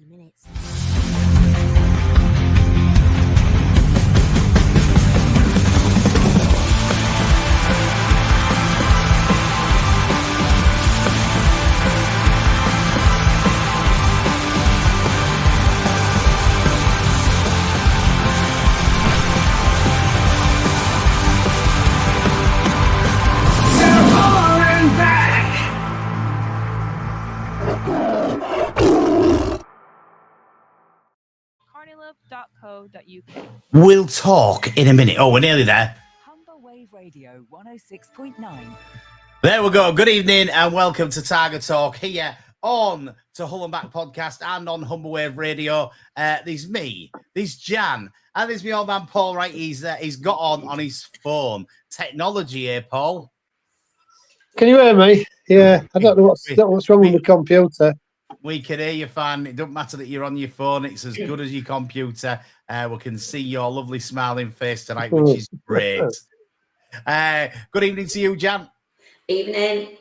minutes. Carnilove.co.uk. We'll talk in a minute. Oh, we're nearly there. Humberwave Radio 106.9. There we go. Good evening and welcome to Tiger Talk here on to Hull and Back podcast and on Humberwave Radio. There's me, there's Jan, and there's my old man Paul. Right, he's got on his phone. Technology here, Paul. Can you hear me? Yeah, I don't know what's wrong with the computer. We can hear you fine. It doesn't matter that you're on your phone. It's as good as your computer. We can see your lovely smiling face tonight, which is great. Good evening to you, Jan. Evening.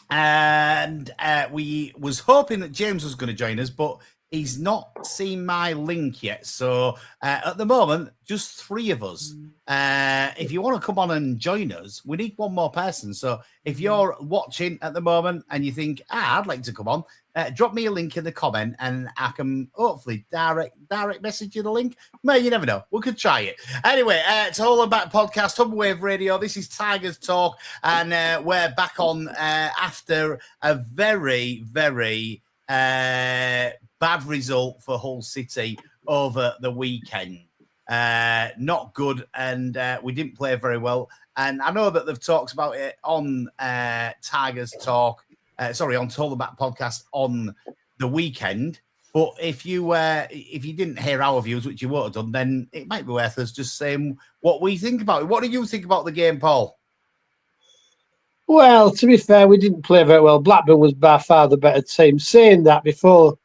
And we was hoping that James was going to join us, but he's not seen my link yet. So at the moment, just three of us. If you want to come on and join us, we need one more person. So if you're watching at the moment and you think, I'd like to come on, drop me a link in the comment and I can hopefully direct message you the link. Well, you never know. We could try it. Anyway, it's Hull and Back podcast, Humberwave Radio. This is Tigers Talk, and we're back on after a very, very bad result for Hull City over the weekend. Not good, and we didn't play very well. And I know that they've talked about it on Tigers Talk. On Hull and Back podcast on the weekend. But if you didn't hear our views, which you would have done, then it might be worth us just saying what we think about it. What do you think about the game, Paul? Well, to be fair, we didn't play very well. Blackburn was by far the better team. Saying that, before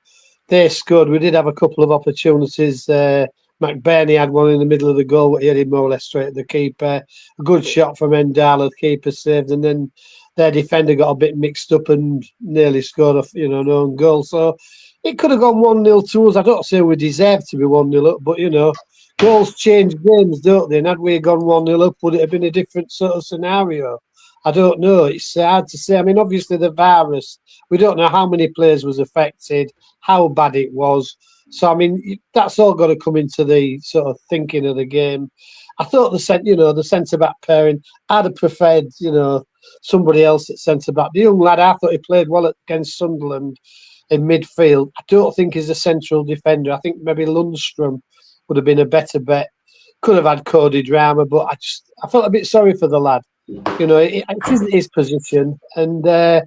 they scored, we did have a couple of opportunities. McBurney had one in the middle of the goal, but he had it more or less straight at the keeper. A good shot from Endala, the keeper saved, and then their defender got a bit mixed up and nearly scored an own goal. So it could have gone 1-0 to us. I don't say we deserved to be 1-0 up, but, goals change games, don't they? And had we gone 1-0 up, would it have been a different sort of scenario? I don't know. It's hard to say. I mean, obviously the virus, we don't know how many players was affected, how bad it was. So, I mean, that's all got to come into the sort of thinking of the game. I thought the centre-back pairing, I'd have preferred, somebody else at centre-back. The young lad, I thought he played well against Sunderland in midfield. I don't think he's a central defender. I think maybe Lundstrom would have been a better bet. Could have had Cody Drama, but I felt a bit sorry for the lad. It isn't his position. And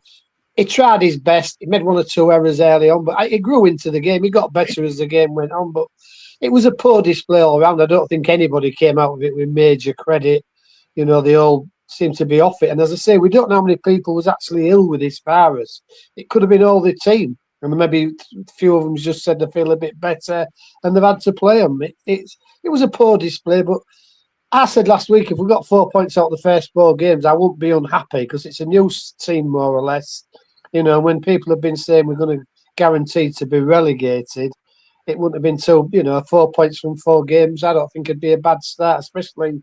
he tried his best. He made 1 or 2 errors early on, but he grew into the game. He got better as the game went on, but it was a poor display all around. I don't think anybody came out of it with major credit. They all seem to be off it. And as I say, we don't know how many people was actually ill with this virus. It could have been all the team. And maybe a few of them just said they feel a bit better and they've had to play them. It was a poor display, but I said last week, if we got 4 points out of the first 4 games, I wouldn't be unhappy because it's a new team, more or less. When people have been saying we're going to guarantee to be relegated, it wouldn't have been 4 points from 4 games. I don't think it'd be a bad start, especially,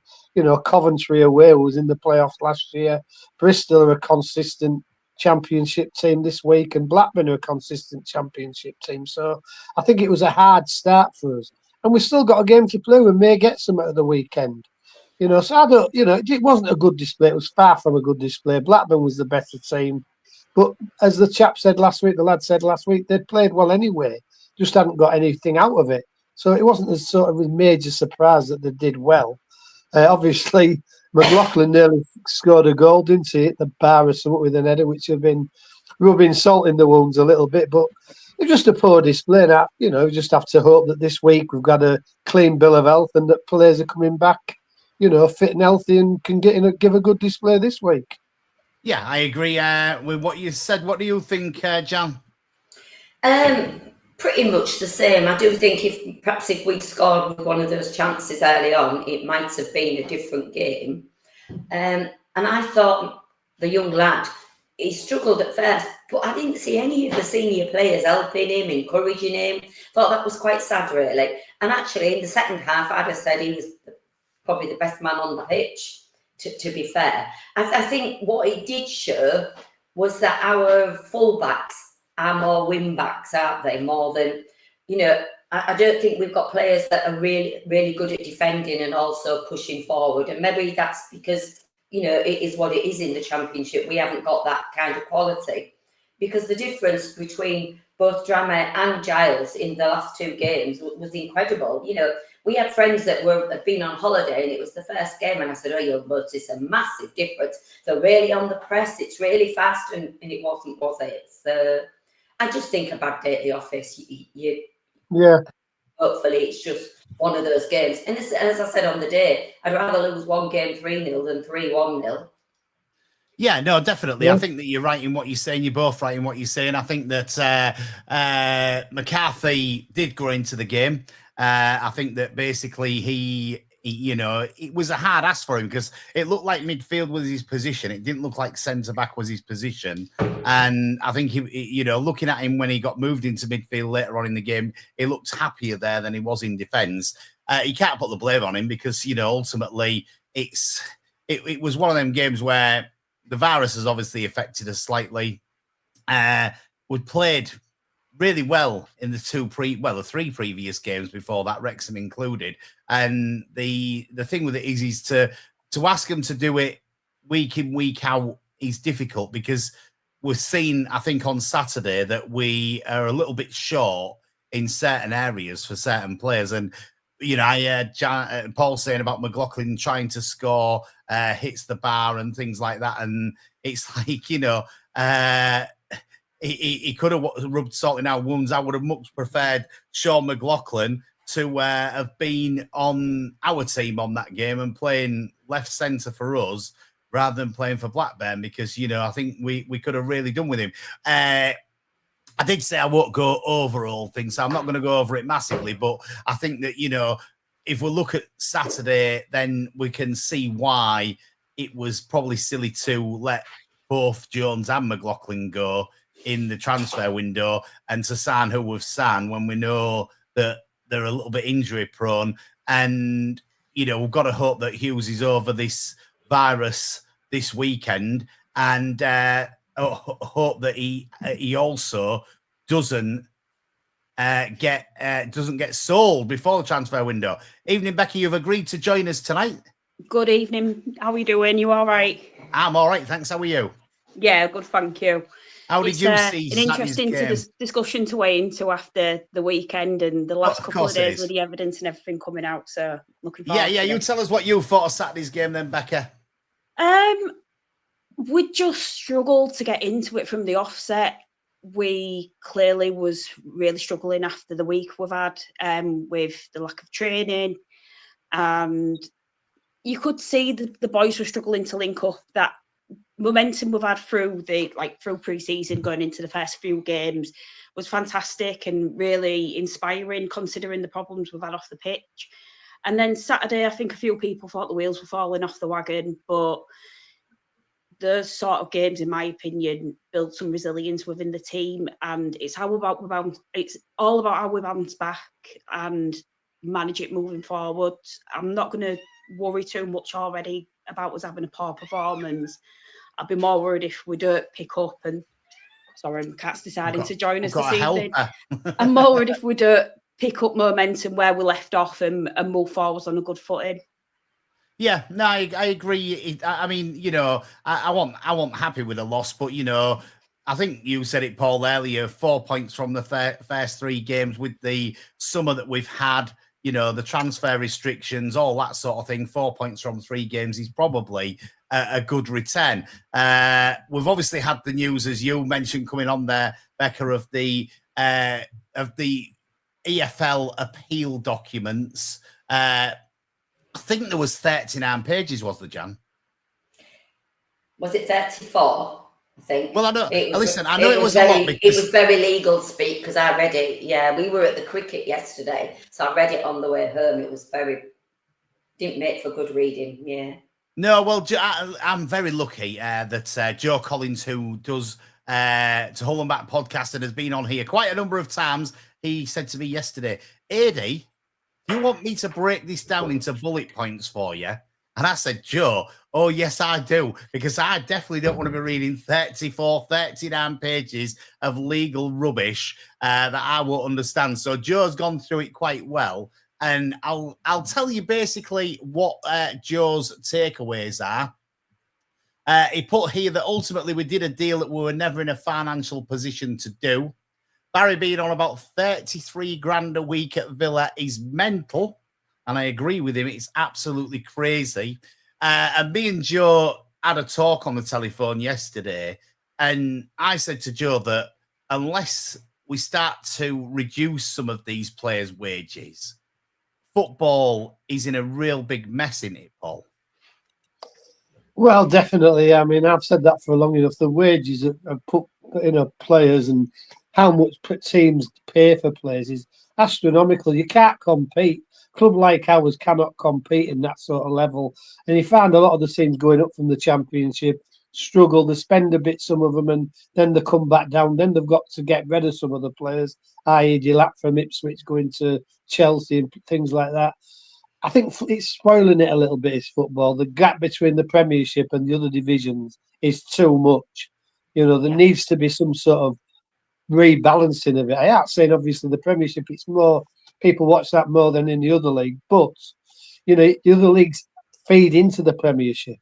Coventry away was in the playoffs last year. Bristol are a consistent championship team this week, and Blackburn are a consistent championship team. So I think it was a hard start for us. And we've still got a game to play. We may get some at the weekend. So I don't, it wasn't a good display. It was far from a good display. Blackburn was the better team. But as the lad said last week, they'd played well anyway. Just hadn't got anything out of it. So it wasn't a sort of a major surprise that they did well. Obviously, McLaughlin nearly scored a goal, didn't he? Hit the bar or something with an header, which have been rubbing salt in the wounds a little bit. But it's just a poor display. Now, we just have to hope that this week we've got a clean bill of health and that players are coming back, fit and healthy and can give a good display this week. Yeah, I agree with what you said. What do you think, Jan? Pretty much the same. I do think if we'd scored with one of those chances early on, it might have been a different game. And I thought the young lad, he struggled at first, but I didn't see any of the senior players helping him, encouraging him. Thought that was quite sad, really. And actually, in the second half, I'd have said he was probably the best man on the pitch, to be fair. I think what it did show was that our fullbacks are more wing-backs, aren't they? More than, I don't think we've got players that are really, really good at defending and also pushing forward. And maybe that's because, it is what it is in the Championship. We haven't got that kind of quality. Because the difference between both Drama and Giles in the last 2 games was incredible. We had friends that had been on holiday and it was the first game, and I said, you'll notice a massive difference. They're really on the press, it's really fast, and it wasn't, was it? So I just think a bad day at the office. Yeah. Hopefully it's just one of those games. And as I said on the day, I'd rather lose one game 3-0 than 3-1-0. Yeah, no, definitely. Yeah. I think that you're right in what you're saying. You're both right in what you're saying. I think that McCarthy did grow into the game. I think that basically he, it was a hard ask for him because it looked like midfield was his position. It didn't look like centre back was his position. And I think he, looking at him when he got moved into midfield later on in the game, he looked happier there than he was in defence. You can't put the blame on him because ultimately it was one of them games where the virus has obviously affected us slightly. We played really well in the 3 previous games before that, Wrexham included. And the thing with it is to ask them to do it week in, week out is difficult because we've seen, I think, on Saturday that we are a little bit short in certain areas for certain players. And, I heard Paul saying about McLaughlin trying to score, hits the bar and things like that. And it's like, he could have rubbed salt in our wounds. I would have much preferred Sean McLaughlin to have been on our team on that game and playing left centre for us rather than playing for Blackburn because, I think we could have really done with him. I did say I won't go over all things, so I'm not going to go over it massively, but I think that, if we look at Saturday, then we can see why it was probably silly to let both Jones and McLaughlin go in the transfer window and to sign who we've signed when we know that they're a little bit injury prone. And, we've got to hope that Hughes is over this virus this weekend and hope that he also doesn't get sold before the transfer window. Evening, Becky, you've agreed to join us tonight. Good evening. How are you doing? You all right? I'm all right, thanks. How are you? Yeah, good, thank you. How did you see an interesting discussion to weigh into after the weekend and the last couple of days with the evidence and everything coming out. So looking forward to you tell us what you thought of Saturday's game then, Becca. We just struggled to get into it from the offset. We clearly was really struggling after the week we've had with the lack of training. And you could see the boys were struggling to link up. That momentum we've had through pre-season going into the first few games was fantastic and really inspiring considering the problems we've had off the pitch. And then Saturday, I think a few people thought the wheels were falling off the wagon, but those sort of games, in my opinion, build some resilience within the team, and it's all about how we bounce back and manage it moving forward. I'm not going to worry too much already about us having a poor performance. I'd be more worried if we don't pick up and... Sorry, my cat's deciding to join us this evening. I'm more worried if we don't pick up momentum where we left off and move forwards on a good footing. Yeah, no, I agree. I mean, I wasn't happy with the loss, but, I think you said it, Paul, earlier, 4 points from the first 3 games with the summer that we've had, the transfer restrictions, all that sort of thing. 4 points from 3 games is probably a good return. We've obviously had the news, as you mentioned, coming on there, Becca, of the EFL appeal documents. I think there was 39 pages, was there, Jan? Was it 34? I think. Well, I know. Listen, I it know it was a lot. It was very legal speak because I read it. Yeah, we were at the cricket yesterday, so I read it on the way home. It was didn't make for good reading. Yeah. No, well, I'm very lucky that Joe Collins, who does to Hull and Back podcast and has been on here quite a number of times, he said to me yesterday, "Adi, do you want me to break this down into bullet points for you?" And I said, "Joe, oh, yes, I do, because I definitely don't want to be reading 34, 39 pages of legal rubbish that I won't understand." So Joe's gone through it quite well. And I'll tell you basically what Joe's takeaways are. He put here that ultimately we did a deal that we were never in a financial position to do. Barry being on about 33 grand a week at Villa is mental. And I agree with him. It's absolutely crazy. And me and Joe had a talk on the telephone yesterday. And I said to Joe that unless we start to reduce some of these players' wages, football is in a real big mess in it, Paul. Well, definitely. I mean, I've said that for long enough. The wages are put, players and how much teams pay for players is astronomical. You can't compete. A club like ours cannot compete in that sort of level. And you find a lot of the teams going up from the Championship struggle. They spend a bit, some of them, and then they come back down. Then they've got to get rid of some of the players, i.e. Delap from Ipswich going to Chelsea and things like that. I think it's spoiling it a little bit, is football. The gap between the Premiership and the other divisions is too much. There needs to be some sort of rebalancing of it. I am saying, obviously, the Premiership, it's more, people watch that more than in the other league. But, the other leagues feed into the Premiership.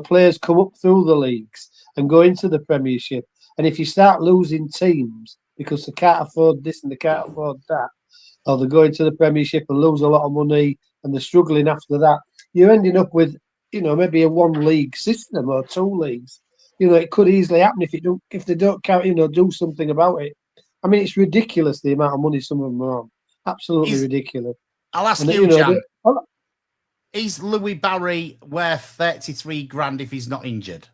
Players come up through the leagues and go into the Premiership. And if you start losing teams because they can't afford this and they can't afford that, or they go into the Premiership and lose a lot of money and they're struggling after that, you're ending up with, maybe a one league system or two leagues. It could easily happen if they don't do something about it. I mean, it's ridiculous the amount of money some of them are on. Absolutely ridiculous. I'll ask you, Jan. Is Louis Barry worth 33 grand if he's not injured?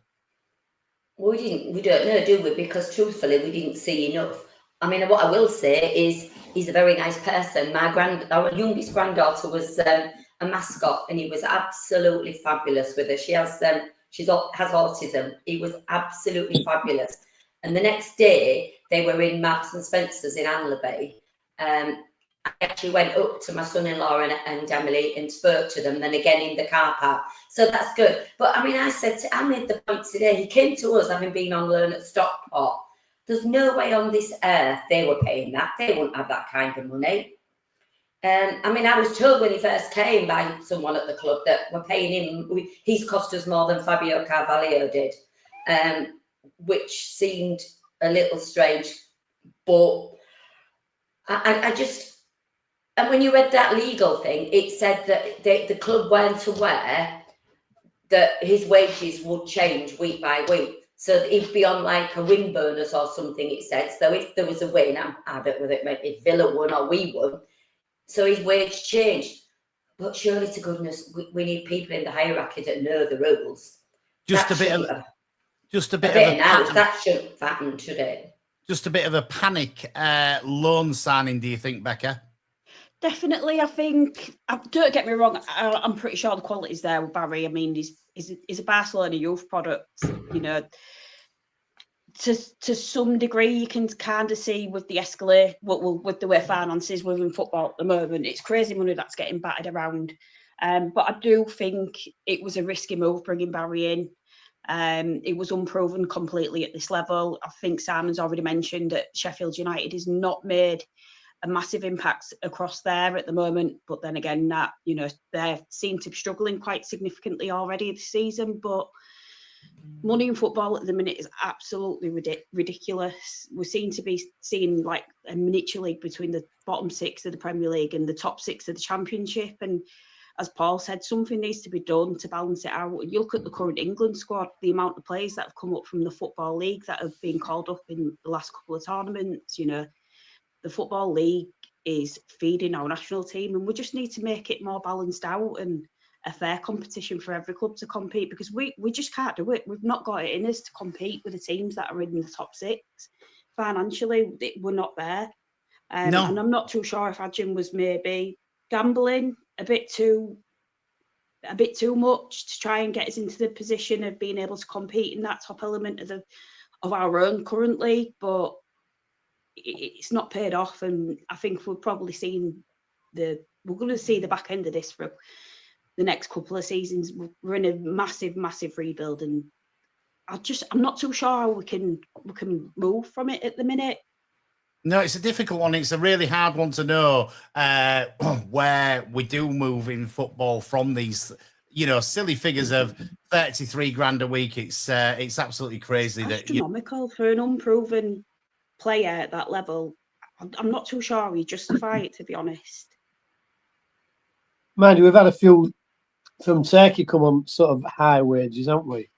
We don't know, do we? Because truthfully, we didn't see enough. I mean, what I will say is he's a very nice person. Our youngest granddaughter was a mascot, and he was absolutely fabulous with her. She has autism. He was absolutely fabulous. And the next day, they were in Marks and Spencer's in Anlaby. I actually went up to my son-in-law and Emily and spoke to them, then again in the car park. So that's good. But I mean, I made the point today. He came to us having been on loan at Stockport. There's no way on this earth they were paying that. They wouldn't have that kind of money. I mean, I was told when he first came by someone at the club that we're paying him. He's cost us more than Fabio Carvalho did, which seemed a little strange. But I just... And when you read that legal thing, it said that the club weren't aware that his wages would change week by week. So he'd be on like a win bonus or something, it said. So if there was a win, I don't know whether it meant if Villa won or we won, so his wage changed. But surely to goodness, we need people in the hierarchy that know the rules. That shouldn't happen, should it? Just a bit of a panic loan signing, do you think, Becca? Definitely, I think. Don't get me wrong. I'm pretty sure the quality's there with Barry. I mean, he's a Barcelona youth product. To some degree, you can kind of see with the escalate, with the way finances within football at the moment, it's crazy money that's getting batted around. But I do think it was a risky move bringing Barry in. It was unproven completely at this level. I think Simon's already mentioned that Sheffield United has not made a massive impact across there at the moment. But then again, that they seem to be struggling quite significantly already this season. But money in football at the minute is absolutely ridiculous. We seem to be seeing like a miniature league between the bottom six of the Premier League and the top six of the Championship. And as Paul said, something needs to be done to balance it out. You look at the current England squad, the amount of players that have come up from the Football League that have been called up in the last couple of tournaments. The Football League is feeding our national team, and we just need to make it more balanced out and a fair competition for every club to compete, because we just can't do it. We've not got it in us to compete with the teams that are in the top six. Financially, we're not there. No. And I'm not too sure if Adjin was maybe gambling a bit too a bit too much to try and get us into the position of being able to compete in that top element of our own currently, but it's not paid off, and I think we're probably seeing we're going to see the back end of this for the next couple of seasons. We're in a massive rebuild, and I'm not too sure how we can move from it at the minute. No, it's a difficult one. It's a really hard one to know where we do move in football from these, silly figures of 33 grand a week. It's absolutely crazy. Astronomical for an unproven player at that level. I'm not too sure we justify it, to be honest. Mind you, we've had a few from Turkey come on sort of high wages, haven't we?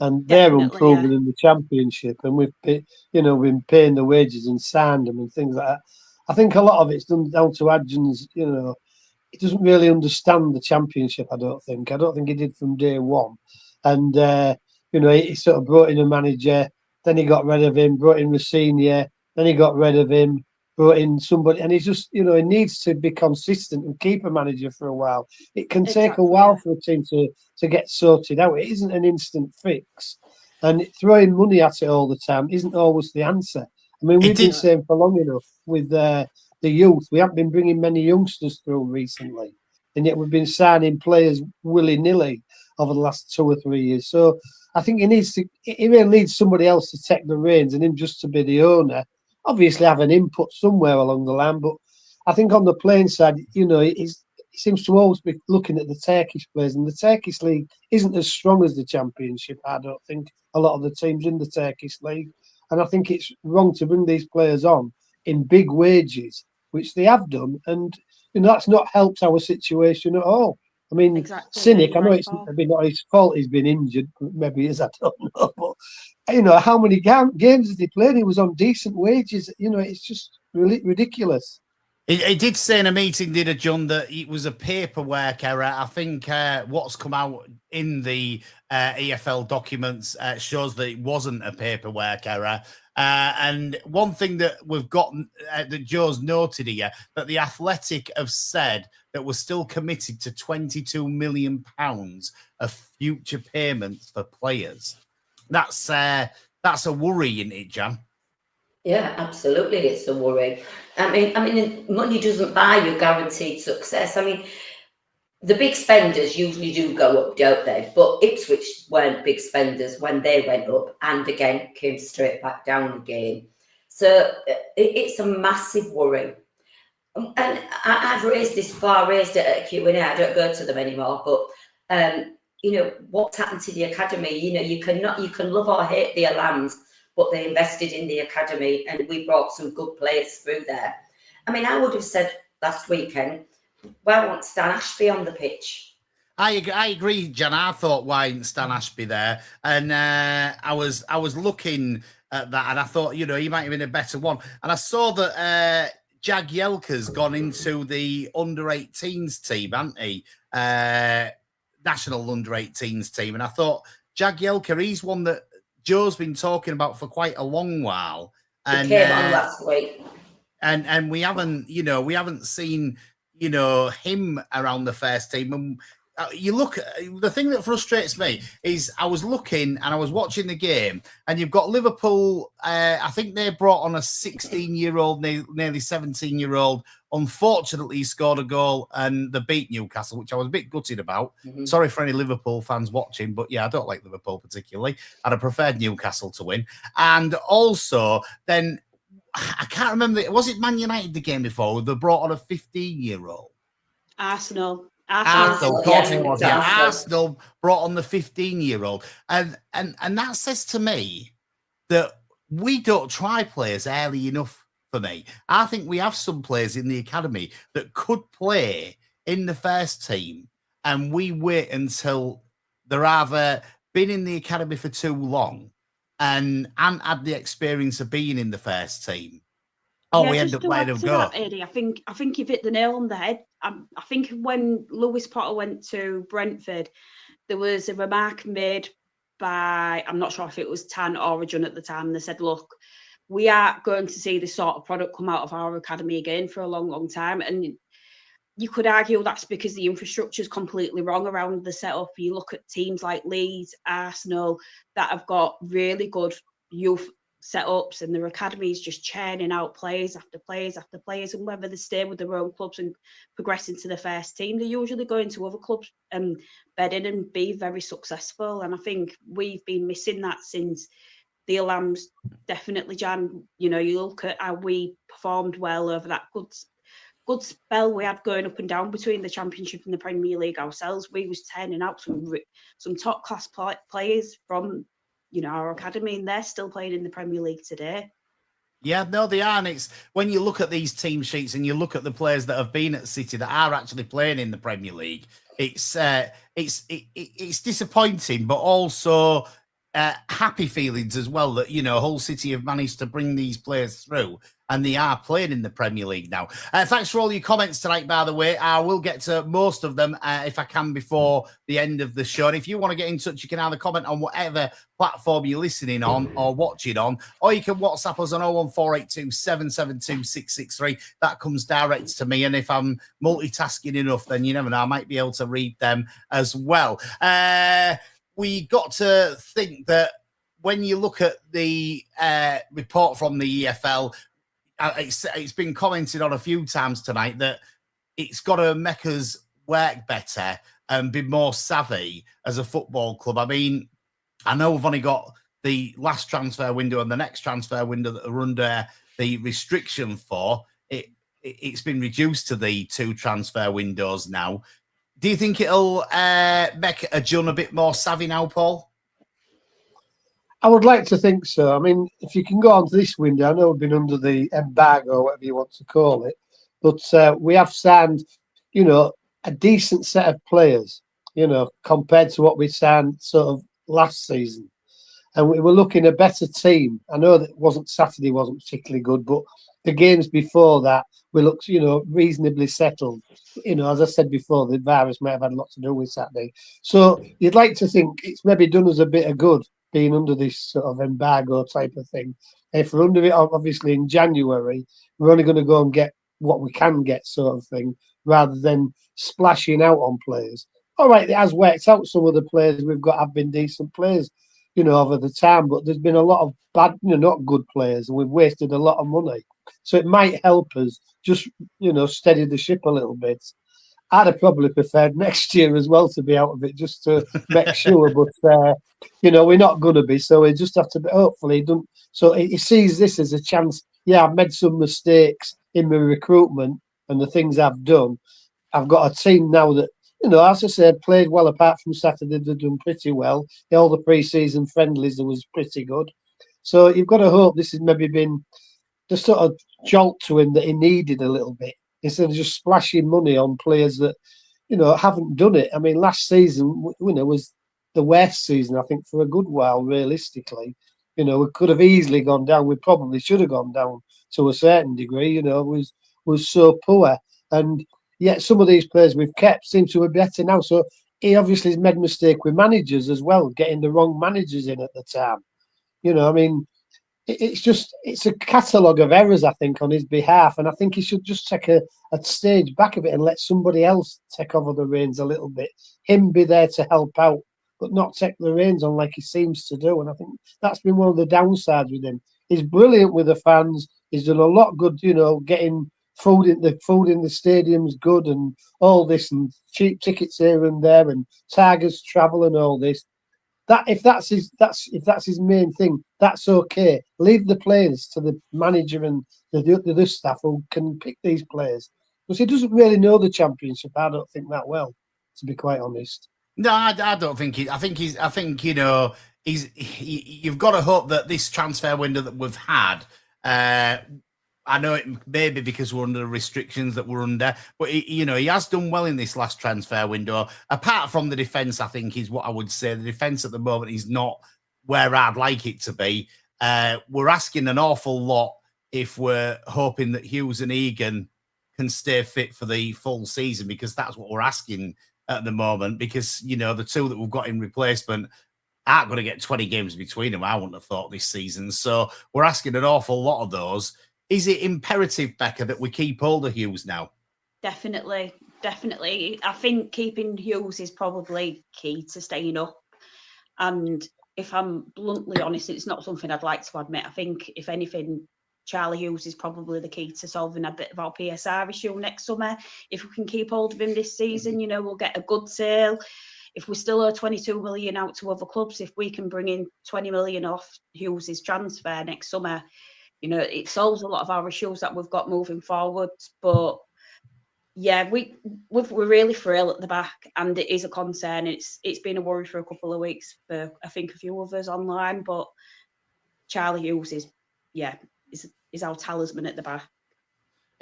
And they're unproven in the Championship, and we've been paying the wages and signed them and things like that. I think a lot of it's done down to Adjans. He doesn't really understand the Championship. I don't think he did from day one. And he sort of brought in a manager, then he got rid of him, brought in Rossini, then he got rid of him, brought in somebody, and he's just, he needs to be consistent and keep a manager for a while. It can take a while for a team to get sorted out. It isn't an instant fix, and throwing money at it all the time isn't always the answer. I mean, we've been saying for long enough with the youth, we haven't been bringing many youngsters through recently, and yet we've been signing players willy-nilly over the last 2 or 3 years. So I think he really needs somebody else to take the reins and him just to be the owner. Obviously have an input somewhere along the line, but I think on the playing side, he seems to always be looking at the Turkish players, and the Turkish league isn't as strong as the Championship. I don't think a lot of the teams in the Turkish league, and I think it's wrong to bring these players on in big wages, which they have done, and that's not helped our situation at all. I mean, Cynic, I know it's maybe not his fault he's been injured, maybe it is, I don't know, but how many games has he played? He was on decent wages. It's just really ridiculous. He did say in a meeting, did John, that it was a paperwork error. I think what's come out in the EFL documents shows that it wasn't a paperwork error. And one thing that we've got, that Joe's noted here, that the Athletic have said that we're still committed to £22 million of future payments for players. That's a worry, isn't it, Jan? Yeah, absolutely, it's a worry. I mean, money doesn't buy you guaranteed success. I mean, the big spenders usually do go up, don't they? But Ipswich weren't big spenders when they went up, and again came straight back down again. So it's a massive worry. And I've raised this before, raised it at Q&A. I don't go to them anymore, but what's happened to the academy? You can love or hate the Lambs, but they invested in the academy, and we brought some good players through there. I mean, I would have said last weekend, why won't Stan Ashby on the pitch? I agree, Jan. I thought, why isn't Stan Ashby there? And I was looking at that, and I thought, he might have been a better one. And I saw that Jagielka's gone into the under-18s team, hasn't he? National under-18s team. And I thought, Jagielka, he's one that Joe's been talking about for quite a long while. And he came on last week. And we haven't seen, him around the first team. And you look, the thing that frustrates me is I was looking and I was watching the game, and you've got Liverpool. I think they brought on a 16-year-old, nearly 17-year-old. Unfortunately, he scored a goal and they beat Newcastle, which I was a bit gutted about. Mm-hmm. Sorry for any Liverpool fans watching, but yeah, I don't like Liverpool particularly. I'd have preferred Newcastle to win. And also, then I can't remember. Was it Man United the game before? They brought on a 15-year-old. Arsenal, Arsenal brought on the 15-year-old, and that says to me that we don't try players early enough. For me, I think we have some players in the academy that could play in the first team, and we wait until they're either been in the academy for too long and had the experience of being in the first team. We end up letting them go. That, Eddie, I think you've hit the nail on the head. I think when Lewis Potter went to Brentford, there was a remark made by, I'm not sure if it was Tan Origin at the time. They said, look, we are going to see this sort of product come out of our academy again for a long, long time. And you could argue that's because the infrastructure is completely wrong around the setup. You look at teams like Leeds, Arsenal, that have got really good youth setups, and their academies just churning out players after players after players. And whether they stay with their own clubs and progress into the first team, they usually go into other clubs and bed in and be very successful. And I think we've been missing that since the Alarms. Definitely, Jan. You know, you look at how we performed well over that good spell we had going up and down between the Championship and the Premier League ourselves. We was turning out some top class players from, you know, our academy, and they're still playing in the Premier League today. Yeah, no, they are. And it's when you look at these team sheets and you look at the players that have been at City that are actually playing in the Premier League, it's disappointing, but also happy feelings as well that, you know, Hull City have managed to bring these players through and they are playing in the Premier League now. Thanks for all your comments tonight, by the way. I will get to most of them if I can before the end of the show. And if you want to get in touch, you can either comment on whatever platform you're listening on or watching on, or you can WhatsApp us on 01482 772 663. That comes direct to me. And if I'm multitasking enough, then you never know, I might be able to read them as well. We got to think that when you look at the report from the EFL, it's been commented on a few times tonight that it's got to make us work better and be more savvy as a football club. I mean, I know we've only got the last transfer window and the next transfer window that are under the restriction for. It's been reduced to the 2 transfer windows now. Do you think it'll make a John a bit more savvy now, Paul? I would like to think so. I mean, if you can go on to this window, I know we've been under the embargo, whatever you want to call it, but we have signed, you know, a decent set of players, you know, compared to what we signed sort of last season. And we were looking a better team. I know that Saturday wasn't particularly good, but the games before that, we looked, you know, reasonably settled. You know, as I said before, the virus might have had a lot to do with Saturday. So you'd like to think it's maybe done us a bit of good being under this sort of embargo type of thing. If we're under it, obviously in January, we're only going to go and get what we can get, sort of thing, rather than splashing out on players. All right, it has worked out. Some of the players we've got have been decent players, you know, over the time, but there's been a lot of bad, you know, not good players, and we've wasted a lot of money. So it might help us just, you know, steady the ship a little bit. I'd have probably preferred next year as well to be out of it, just to make sure. But you know, we're not going to be, so we just have to be. Hopefully, don't. So he sees this as a chance. Yeah, I've made some mistakes in my recruitment and the things I've done. I've got a team now that, you know, as I said, played well. Apart from Saturday, they've done pretty well. All the pre-season friendlies, there was pretty good. So you've got to hope this has maybe been the sort of jolt to him that he needed a little bit, instead of just splashing money on players that, you know, haven't done it. I mean, last season, you know, was the worst season, I think, for a good while, realistically. You know, we could have easily gone down. We probably should have gone down to a certain degree, you know, was so poor. And yet some of these players we've kept seem to be better now. So he obviously has made a mistake with managers as well, getting the wrong managers in at the time. You know, I mean, it's a catalogue of errors, I think, on his behalf. And I think he should just take a stage back of it and let somebody else take over the reins a little bit. Him be there to help out, but not take the reins on like he seems to do. And I think that's been one of the downsides with him. He's brilliant with the fans. He's done a lot good, you know, getting food in the stadium's good and all this, and cheap tickets here and there, and Tigers travel and all this. That if that's his main thing, that's okay. Leave the players to the manager and the other staff who can pick these players, because he doesn't really know the Championship. I don't think that well, to be quite honest. No, I don't think he. I think you know, you've got to hope that this transfer window that we've had. I know it may be because we're under the restrictions that we're under, but you know, he has done well in this last transfer window. Apart from the defence, I think is what I would say. The defence at the moment is not where I'd like it to be. We're asking an awful lot if we're hoping that Hughes and Egan can stay fit for the full season, because that's what we're asking at the moment. Because, you know, the two that we've got in replacement aren't going to get 20 games between them, I wouldn't have thought, this season. So we're asking an awful lot of those. Is it imperative, Becca, that we keep hold of Hughes now? definitely. I think keeping Hughes is probably key to staying up. And if I'm bluntly honest, it's not something I'd like to admit. I think, if anything, Charlie Hughes is probably the key to solving a bit of our PSR issue next summer. If we can keep hold of him this season, we'll get a good sale. If we still owe 22 million out to other clubs, if we can bring in 20 million off Hughes' transfer next summer, it solves a lot of our issues that we've got moving forward. But yeah, we're really frail at the back, and it is a concern. It's been a worry for a couple of weeks for, I think, a few of us online. But Charlie Hughes is our talisman at the back.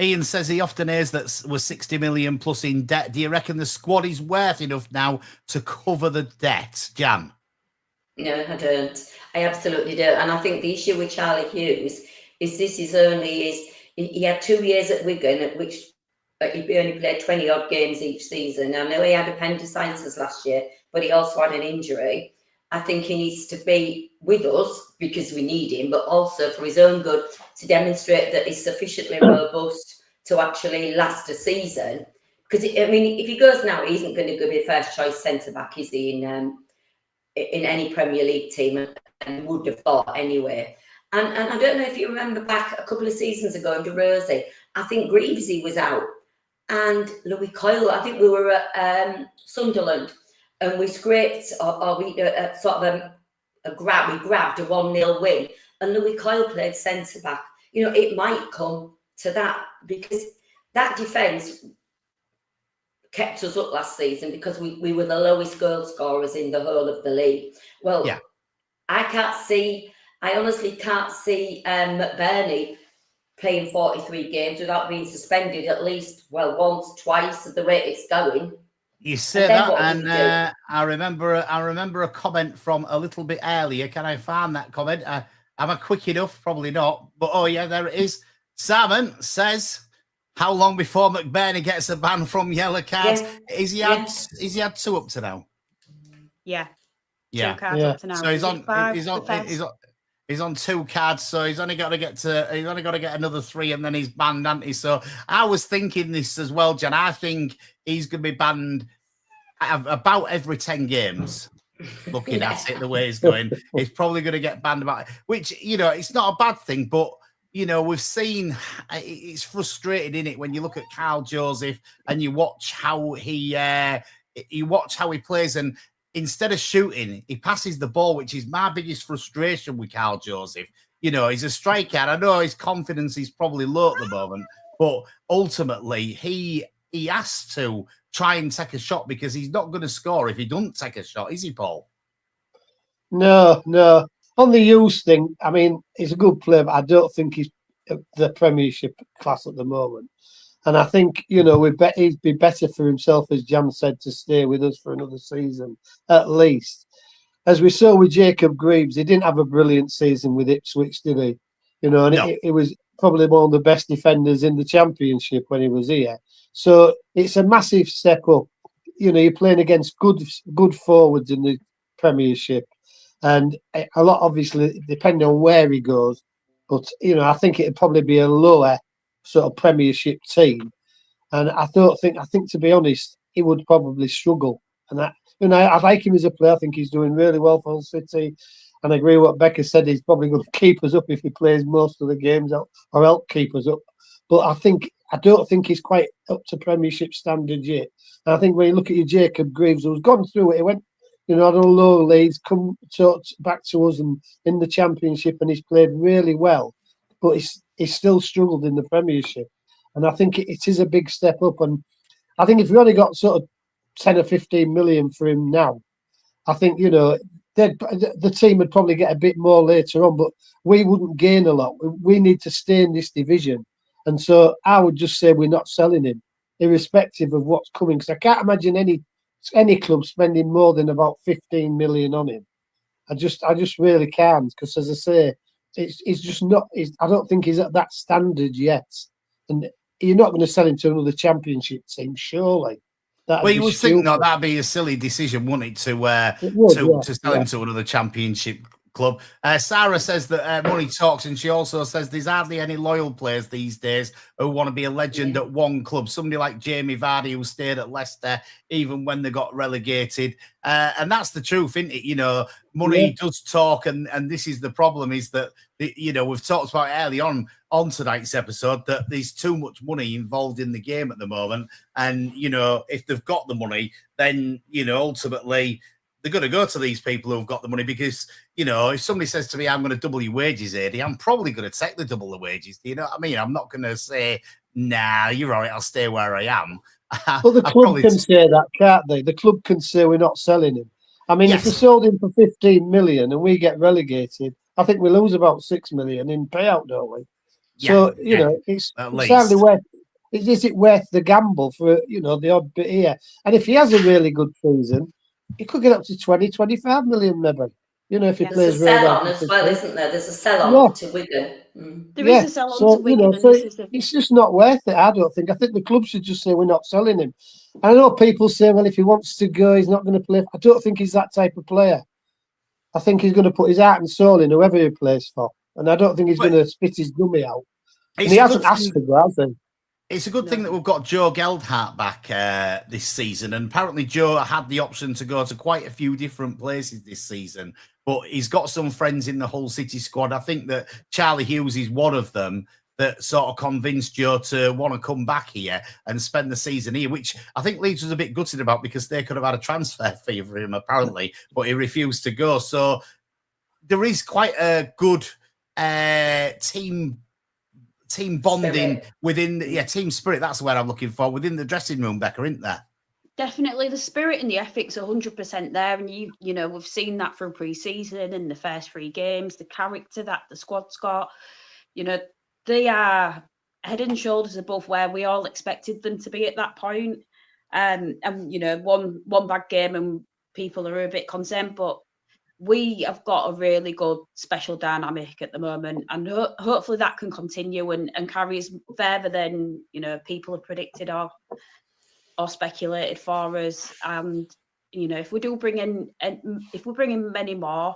Ian says he often hears that we're 60 million plus in debt. Do you reckon the squad is worth enough now to cover the debt, Jan? No, I don't. I absolutely don't. And I think the issue with Charlie Hughes is he had 2 years at Wigan, at which he only played 20 odd games each season. I know he had appendicitis last year, but he also had an injury. I think he needs to be with us because we need him, but also for his own good, to demonstrate that he's sufficiently robust to actually last a season. Because if he goes now, he isn't going to be first choice centre back, is he, in any Premier League team, and would have thought anyway. And I don't know if you remember back a couple of seasons ago under Rosie, I think Greavesy was out, and Louis Coyle. I think we were at Sunderland. And we scraped, we grabbed a 1-0 win, and Louis Coyle played centre back. It might come to that, because that defence kept us up last season because we were the lowest goal scorers in the whole of the league. Well, yeah. I honestly can't see McBurney playing 43 games without being suspended at least, once, twice, at the rate it's going. You say that, and I remember a comment from a little bit earlier. Can I find that comment? Am I quick enough? Probably not. But oh yeah, there it is. Simon says, "How long before McBurney gets a ban from yellow cards?" Yeah. Is he had 2 up to now? Yeah. 2 cards up to now. So he's on 2 cards, so he's only got to get another 3, and then he's banned, hasn't he? So I was thinking this as well, Jan. I think he's going to be banned about every 10 games. Looking at it the way he's going, he's probably going to get banned about it, which, it's not a bad thing, but we've seen it's frustrating, isn't it, when you look at Carl Joseph and you watch how he plays, and instead of shooting, he passes the ball, which is my biggest frustration with Carl Joseph. He's a striker. I know his confidence is probably low at the moment, but ultimately he has to try and take a shot, because he's not going to score if he doesn't take a shot, is he, Paul? No. On the Hughes thing, he's a good player, but I don't think he's the Premiership class at the moment. And I think, he'd be better for himself, as Jan said, to stay with us for another season, at least. As we saw with Jacob Greaves, he didn't have a brilliant season with Ipswich, did he? He was probably one of the best defenders in the Championship when he was here. So it's a massive step up. You're playing against good forwards in the Premiership. And a lot, obviously, depending on where he goes. But, I think it'd probably be a lower sort of Premiership team, and I think to be honest, he would probably struggle. And I like him as a player. I think he's doing really well for Hull City, and I agree with what Becca said. He's probably going to keep us up if he plays most of the games, or help keep us up. But I don't think he's quite up to Premiership standard yet. And I think when you look at your Jacob Greaves, who's gone through it, he went, I don't know, he's come back to us and in the Championship, and he's played really well, but he's still struggled in the Premiership. And I think it is a big step up. And I think if we only got sort of 10 or 15 million for him now, I think, the team would probably get a bit more later on, but we wouldn't gain a lot. We need to stay in this division. And so I would just say we're not selling him, irrespective of what's coming. Because I can't imagine any club spending more than about 15 million on him. I just really can't, because as I say, it's just not. I don't think he's at that standard yet, and you're not going to sell him to another Championship team, surely. You would think that'd be a silly decision, wouldn't it, to sell him to another Championship club. Sarah says that money talks, and she also says there's hardly any loyal players these days who want to be a legend at one club. Somebody like Jamie Vardy, who stayed at Leicester even when they got relegated. And that's the truth, isn't it? You know, money does talk, and this is the problem, is that, you know, we've talked about early on tonight's episode that there's too much money involved in the game at the moment. And, you know, if they've got the money, then, you know, ultimately they're going to go to these people who've got the money, because, you know, if somebody says to me, I'm going to double your wages, Eddie, I'm probably going to take the double the wages. Do you know what I mean? I'm not going to say, nah, you're all right, I'll stay where I am. But the club can say that, can't they? The club can say we're not selling him. I mean, if they sold him for 15 million and we get relegated, I think we lose about 6 million in payout, don't we? So, you know, it's hardly worth. Is it worth the gamble for, you know, the odd bit here? And if he has a really good season, he could get up to 20, 25 million maybe. You know, if he plays really well. There's a sell-on as well, isn't there? There's a sell-on to Wigan. There is a sell-on to Wigan. You know, so it's just not worth it, I don't think. I think the club should just say we're not selling him. I know people say, well, if he wants to go, he's not going to play. I don't think he's that type of player. I think he's going to put his heart and soul in whoever he plays for. And I don't think he's going to spit his gummy out. And he hasn't asked for that, has he? It's a good thing that we've got Joe Geldhart back this season. And apparently Joe had the option to go to quite a few different places this season. But he's got some friends in the Hull City squad. I think that Charlie Hughes is one of them that sort of convinced Joe to want to come back here and spend the season here, which I think Leeds was a bit gutted about, because they could have had a transfer fee for him, apparently, but he refused to go. So there is quite a good team bonding within team spirit. That's the word I'm looking for, within the dressing room, Becca, isn't there? Definitely, the spirit and the ethics are 100% there, and you know, we've seen that through pre-season and the first 3 games. The character that the squad's got, you know, they are head and shoulders above where we all expected them to be at that point. And you know, one bad game and people are a bit concerned, but we have got a really good special dynamic at the moment, and hopefully that can continue and carry us further than, you know, people have predicted or speculated for us. And, you know, if we do bring in many more,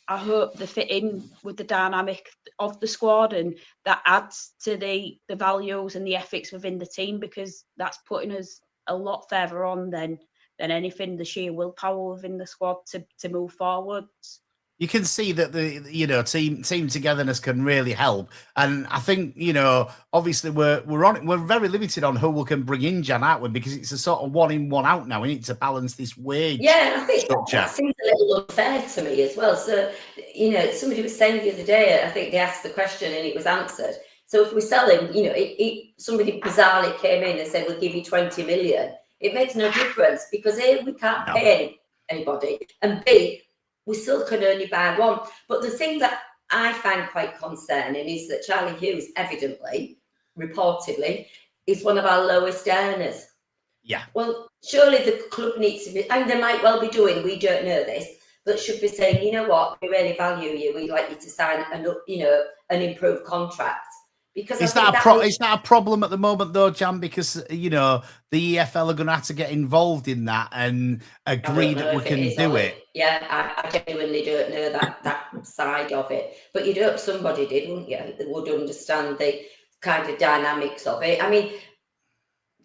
I hope they fit in with the dynamic of the squad, and that adds to the values and the ethics within the team, because that's putting us a lot further on than anything, the sheer willpower within the squad to move forwards. You can see that the, you know, team togetherness can really help. And I think, you know, obviously we're very limited on who we can bring in, Jan, aren't we? Because it's a sort of 1 in, 1 out now. We need to balance this wage I think structure. That seems a little unfair to me as well. So, you know, somebody was saying the other day, I think they asked the question and it was answered. So if we sell him, you know, somebody bizarrely came in and said, we'll give you 20 million. It makes no difference, because A, we can't pay anybody, and B, we still can only buy one. But the thing that I find quite concerning is that Charlie Hughes, evidently, reportedly, is one of our lowest earners. Yeah. Well, surely the club needs to be, and they might well be doing, we don't know this, but should be saying, you know what, we really value you. We'd like you to sign an improved contract. Because is that a problem at the moment, though, Jan? Because, you know, the EFL are going to have to get involved in that and agree that we can do it. Yeah, I genuinely don't know that side of it. But you'd hope somebody did, wouldn't you? That would understand the kind of dynamics of it. I mean,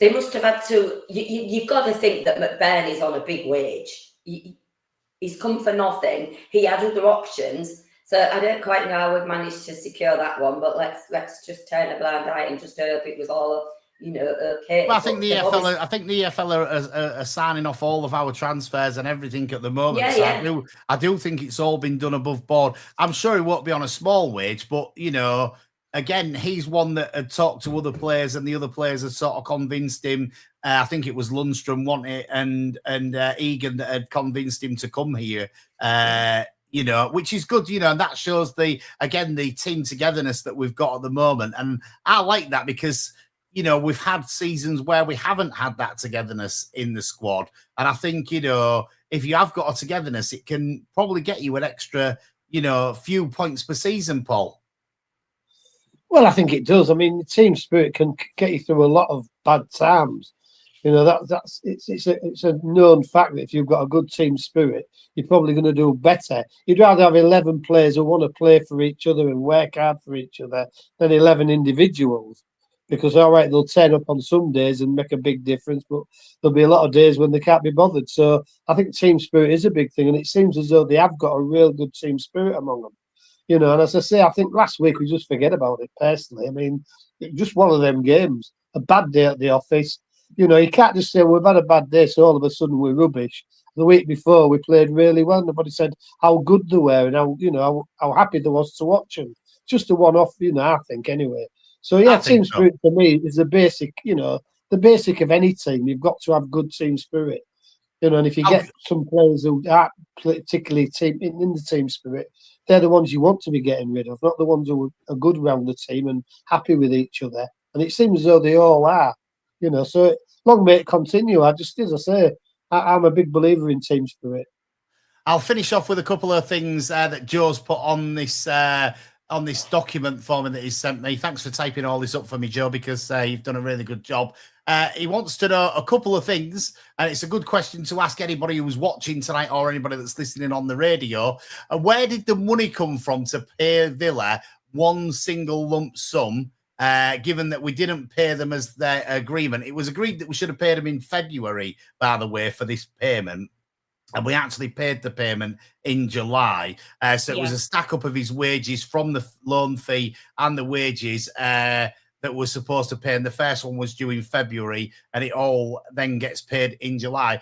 they must have had to. You've got to think that McBurn is on a big wage. He's come for nothing. He had other options. So I don't quite know how we've managed to secure that one, but let's just turn a blind eye and just hope it was all, you know, okay. Well, I think the EFL are signing off all of our transfers and everything at the moment. I do think it's all been done above board. I'm sure he won't be on a small wage, but, you know, again, he's one that had talked to other players, and the other players had sort of convinced him. I think it was Lundstrom, wasn't it, and Egan that had convinced him to come here. You know, which is good, you know, and that shows the team togetherness that we've got at the moment. And I like that, because, you know, we've had seasons where we haven't had that togetherness in the squad. And I think, you know, if you have got a togetherness, it can probably get you an extra, you know, few points per season, Paul. Well, I think it does. I mean, the team spirit can get you through a lot of bad times. You know, it's a known fact that if you've got a good team spirit, you're probably going to do better. You'd rather have 11 players who want to play for each other and work hard for each other than 11 individuals. Because, all right, they'll turn up on some days and make a big difference, but there'll be a lot of days when they can't be bothered. So I think team spirit is a big thing, and it seems as though they have got a real good team spirit among them. You know, and as I say, I think last week we just forget about it personally. I mean, it was just one of them games, a bad day at the office. You know, you can't just say we've had a bad day, so all of a sudden we're rubbish. The week before we played really well. Nobody said how good they were and how happy they was to watch them. Just a one-off, you know, I think anyway. So yeah, team spirit for me is the basic. You know, the basic of any team. You've got to have good team spirit. You know, and if you get some players who aren't particularly in the team spirit, they're the ones you want to be getting rid of, not the ones who are good around the team and happy with each other. And it seems as though they all are. You know, so long may it continue. As I say, I'm a big believer in team spirit. I'll finish off with a couple of things that Joe's put on this document for me that he sent me. Thanks for typing all this up for me, Joe, because you've done a really good job. He wants to know a couple of things, and it's a good question to ask anybody who's watching tonight or anybody that's listening on the radio. Where did the money come from to pay Villa one single lump sum? Given that we didn't pay them as their agreement, it was agreed that we should have paid them in February, by the way, for this payment. And we actually paid the payment in July. So it was a stack up of his wages from the loan fee and the wages that was supposed to pay. And the first one was due in February, and it all then gets paid in July.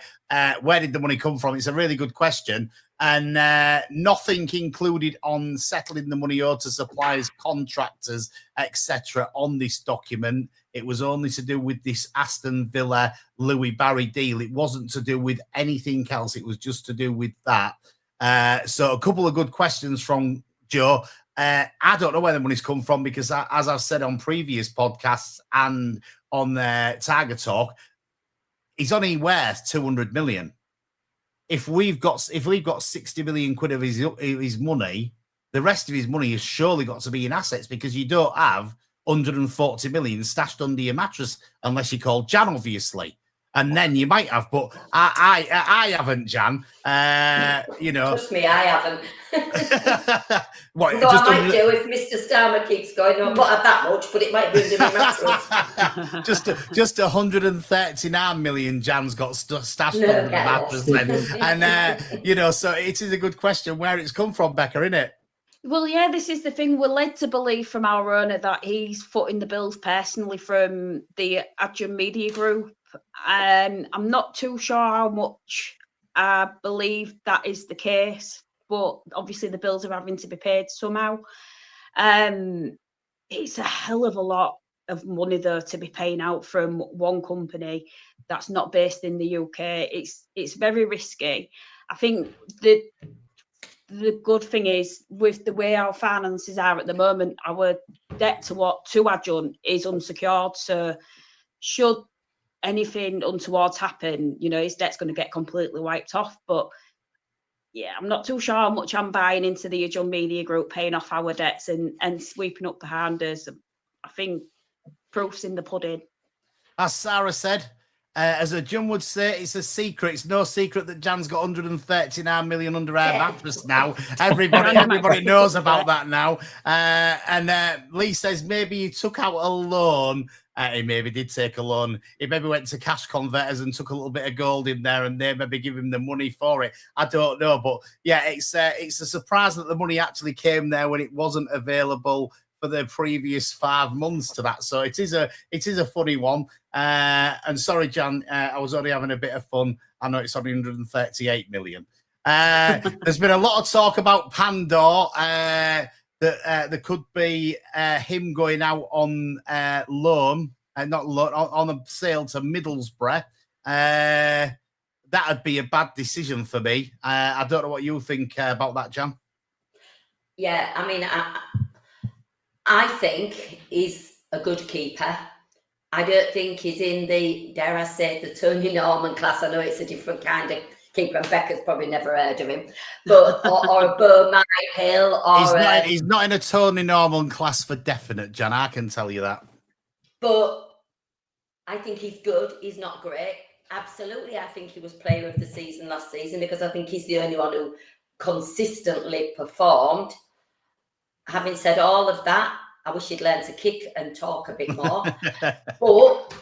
Where did the money come from? It's a really good question. And nothing included on settling the money owed to suppliers, contractors, etc. on this document. It was only to do with this Aston Villa Louis Barry deal. It wasn't to do with anything else. It was just to do with that. So a couple of good questions from Joe. I don't know where the money's come from because, as I've said on previous podcasts and on Tiger Talk, he's only worth 200 million. If we've got 60 million quid of his money, the rest of his money has surely got to be in assets, because you don't have 140 million stashed under your mattress unless you call Jan, obviously. And then you might have, but I haven't, Jan. You know, trust me, I haven't. What? Although I might do if Mr. Starmer keeps going. No, not have that much, but it might be under my mattress. just 139 million Jan's got stashed under the mattress then. And you know, so it is a good question where it's come from, Becca, isn't it? Well, yeah, this is the thing. We're led to believe from our owner that he's footing the bills personally from the Adjun Media Group. I'm not too sure how much I believe that is the case, but obviously the bills are having to be paid somehow. It's a hell of a lot of money, though, to be paying out from one company that's not based in the UK. It's very risky. I think the good thing is, with the way our finances are at the moment, our debt to Adjun is unsecured. So should anything untoward happen, you know, his debt's going to get completely wiped off. But yeah, I'm not too sure how much I'm buying into the Adjun Media Group paying off our debts and sweeping up behind us. I think proof's in the pudding. As Sarah said, as a Jun would say, it's a secret. It's no secret that Jan's got 139 million under our mattress now. Everybody knows about that now. And Lee says maybe he took out a loan. He maybe did take a loan. He maybe went to cash converters and took a little bit of gold in there, and they maybe give him the money for it. I don't know, but yeah, it's a surprise that the money actually came there when it wasn't available for the previous 5 months to that. So it is a funny one. And sorry, Jan, I was only having a bit of fun. I know it's only 138 million. There's been a lot of talk about Pandor. That there could be him going out on loan, not loan, on a sale to Middlesbrough. That'd be a bad decision for me. I don't know what you think about that, Jan. Yeah, I mean, I think he's a good keeper. I don't think he's in the, dare I say, the Tony Norman class. I know it's a different kind of keeper, and Becca's probably never heard of him, but or a Bo Hill, or he's not in a Tony Norman class for definite, Jan. I can tell you that. But I think he's good. He's not great. Absolutely, I think he was player of the season last season because I think he's the only one who consistently performed. Having said all of that, I wish he'd learn to kick and talk a bit more. But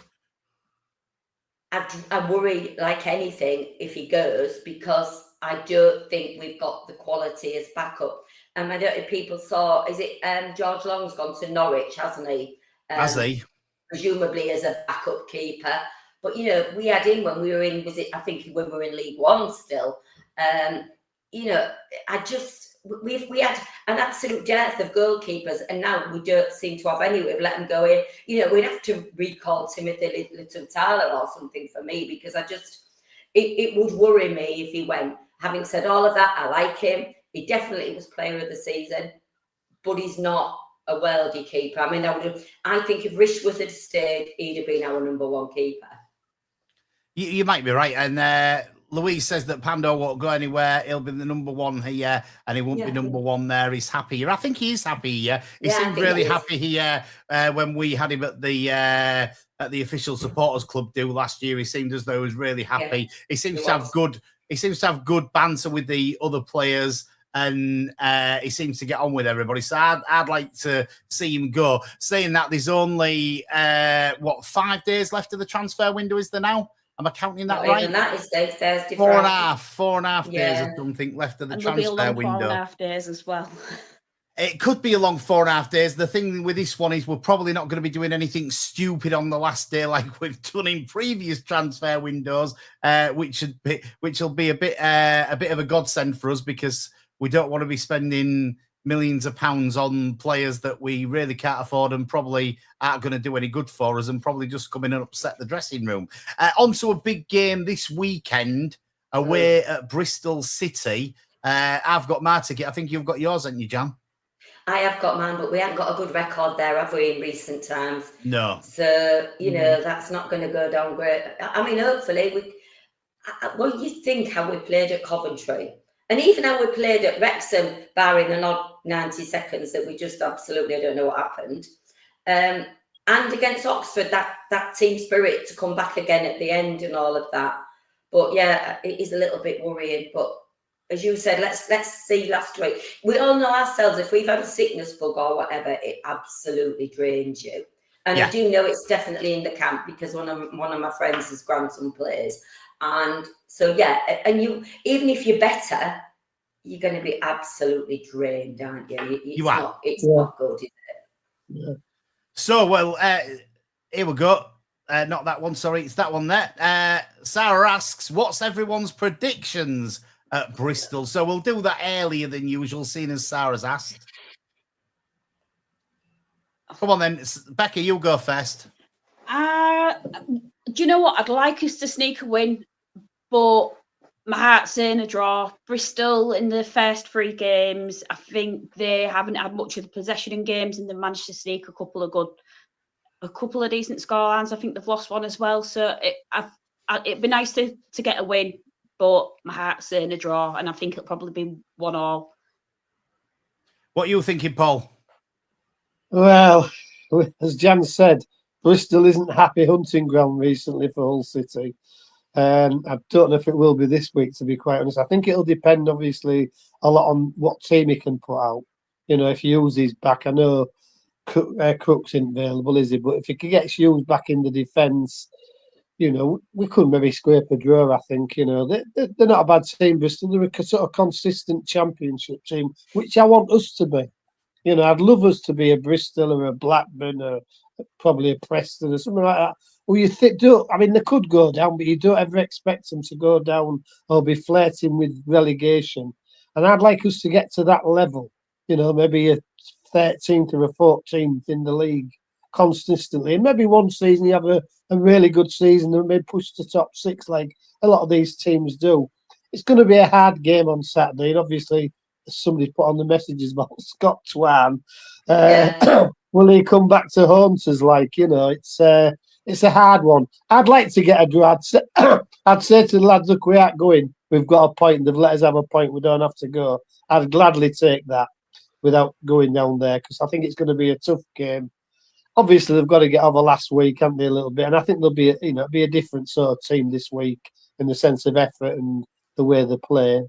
I worry like anything if he goes, because I don't think we've got the quality as backup. And I don't know if people saw, is it George Long's gone to Norwich, hasn't he? Has he? Presumably as a backup keeper. But, you know, we had him when we were in, I think when we were in League One still. You know, we had an absolute dearth of goalkeepers, and now we don't seem to have any. We've let them go in. You know, we'd have to recall Timothy Little-Tyler or something for me, because it would worry me if he went. Having said all of that, I like him. He definitely was player of the season, but he's not a worldie keeper. I mean, I think if Rishworth had stayed, he'd have been our number one keeper. You might be right. And Louise says that Pando won't go anywhere. He'll be the number one here, and he won't be number one there. He's happy here. I think he is happy here. He seemed really happy here when we had him at the official supporters club do last year. He seemed as though he was really happy. Yeah, he seems to have good. He seems to have good banter with the other players, and he seems to get on with everybody. So I'd like to see him go. Saying that, there's only 5 days left of the transfer window, is there now? Am I counting that right? Even that is Thursday, four and a half days or something left of the transfer window. There'll be a long 4.5 days as well. It could be a long 4.5 days. The thing with this one is we're probably not going to be doing anything stupid on the last day like we've done in previous transfer windows, which will be a bit of a godsend for us, because we don't want to be spending millions of pounds on players that we really can't afford and probably aren't going to do any good for us, and probably just come in and upset the dressing room. On to a big game this weekend away at Bristol City. I've got my ticket. I think you've got yours, haven't you, Jan? I have got mine, but we haven't got a good record there, have we, in recent times? No. So, you know, that's not going to go down great. I mean, hopefully, you think how we played at Coventry, and even how we played at Wrexham, barring an odd 90 seconds that we just absolutely don't know what happened. And against Oxford, that team spirit to come back again at the end and all of that. But yeah, it is a little bit worrying. But as you said, let's see last week. We all know ourselves, if we've had a sickness bug or whatever, it absolutely drains you. And I do know it's definitely in the camp, because one of my friends' grandson plays. And so, yeah, and even if you're better, you're going to be absolutely drained, aren't you? It's not good, is it? Yeah. So, well, here we go. Not that one, sorry. It's that one there. Sarah asks, what's everyone's predictions at Bristol? So we'll do that earlier than usual, seeing as Sarah's asked. Come on then, Becky, you go first. Do you know what? I'd like us to sneak a win, but my heart's saying a draw. Bristol in the first 3 games, I think they haven't had much of the possession in games, and they've managed to sneak a couple of decent scorelines. I think they've lost one as well. So it'd be nice to get a win, but my heart's saying a draw, and I think it'll probably be 1-1. What are you thinking, Paul? Well, as Jan said, Bristol isn't happy hunting ground recently for Hull City. I don't know if it will be this week, to be quite honest. I think it'll depend, obviously, a lot on what team he can put out. You know, if Hughes is back, I know Crook's isn't available, is he? But if he gets Hughes back in the defence, you know, we could maybe scrape a draw, I think. You know, they're not a bad team, Bristol. They're a sort of consistent championship team, which I want us to be. You know, I'd love us to be a Bristol or a Blackburn or probably a Preston or something like that. Well, I mean, they could go down, but you don't ever expect them to go down or be flirting with relegation. And I'd like us to get to that level, you know, maybe a 13th or a 14th in the league consistently. And maybe one season you have a really good season and maybe push to top 6 like a lot of these teams do. It's going to be a hard game on Saturday. And obviously, somebody put on the messages about Scott Twan. Will he come back to haunt us? Like, you know, it's a hard one. I'd like to get a draw. I'd say to the lads, look, we aren't going. We've got a point. They've let us have a point. We don't have to go. I'd gladly take that without going down there, because I think it's going to be a tough game. obviously they've got to get over last week, haven't they, a little bit? And I think there'll be, be a different sort of team this week in the sense of effort and the way they play.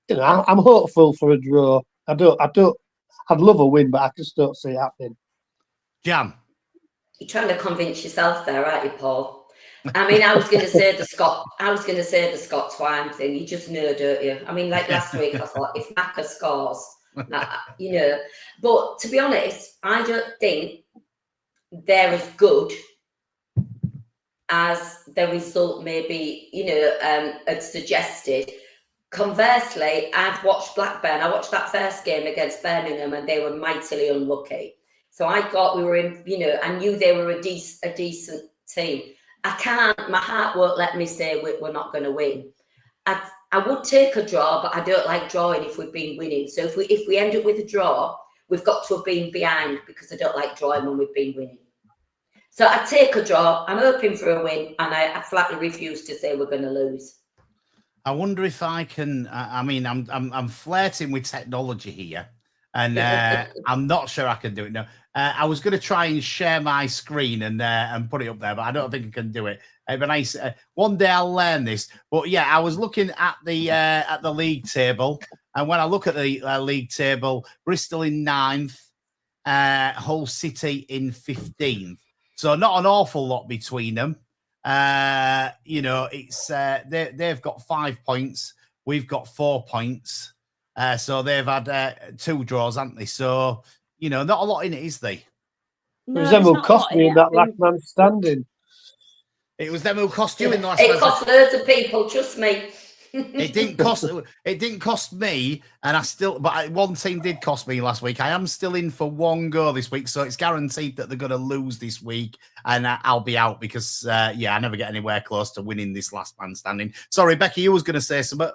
I'm hopeful for a draw. I'd love a win, but I just don't see it happening. Jan. You're trying to convince yourself there, aren't you, Paul? I mean, I was going to say the Scott Twine thing. You just know, don't you? I mean, like last week, I thought if Macca scores, But to be honest, I don't think they're as good as the result maybe, had suggested. Conversely, I've watched Blackburn. I watched that first game against Birmingham, and they were mightily unlucky. So I thought we were in, I knew they were a decent team. My heart won't let me say we're not going to win. I would take a draw, but I don't like drawing if we've been winning. So if we end up with a draw, we've got to have been behind, because I don't like drawing when we've been winning. So I take a draw. I'm hoping for a win, and I flatly refuse to say we're going to lose. I wonder if I can. I'm flirting with technology here, and I'm not sure I can do it now. I was going to try and share my screen and put it up there, but I don't think I can do it. But nice. One day I'll learn this. But yeah, I was looking at the league table, and when I look at the league table, Bristol in 9th, Hull City in 15th. So not an awful lot between them. It's they've got 5 points. We've got 4 points. So they've had 2 draws, haven't they? So, not a lot in it, is there? No, it was them who cost me in that last man standing. It was them who cost you in the last man. It cost loads of people, trust me. It didn't cost me, but one team did cost me last week. I am still in for 1 go this week, so it's guaranteed that they're going to lose this week, and I'll be out because I never get anywhere close to winning this last man standing. Sorry, Becky, you was going to say something.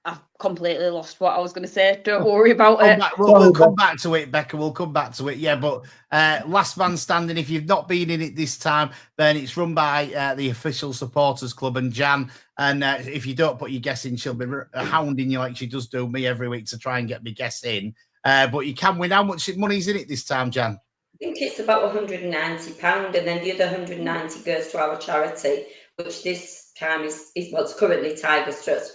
I've completely lost what I was going to say. Don't worry about it. We'll come back to it, Becca. We'll come back to it. Yeah, but last man standing, if you've not been in it this time, then it's run by the official supporters club and Jan. And if you don't put your guess in, she'll be hounding you like she does do me every week to try and get me guess in. But you can win. How much money's in it this time, Jan? I think it's about £190, and then the other 190 goes to our charity, which this time is it's currently Tigers Trust.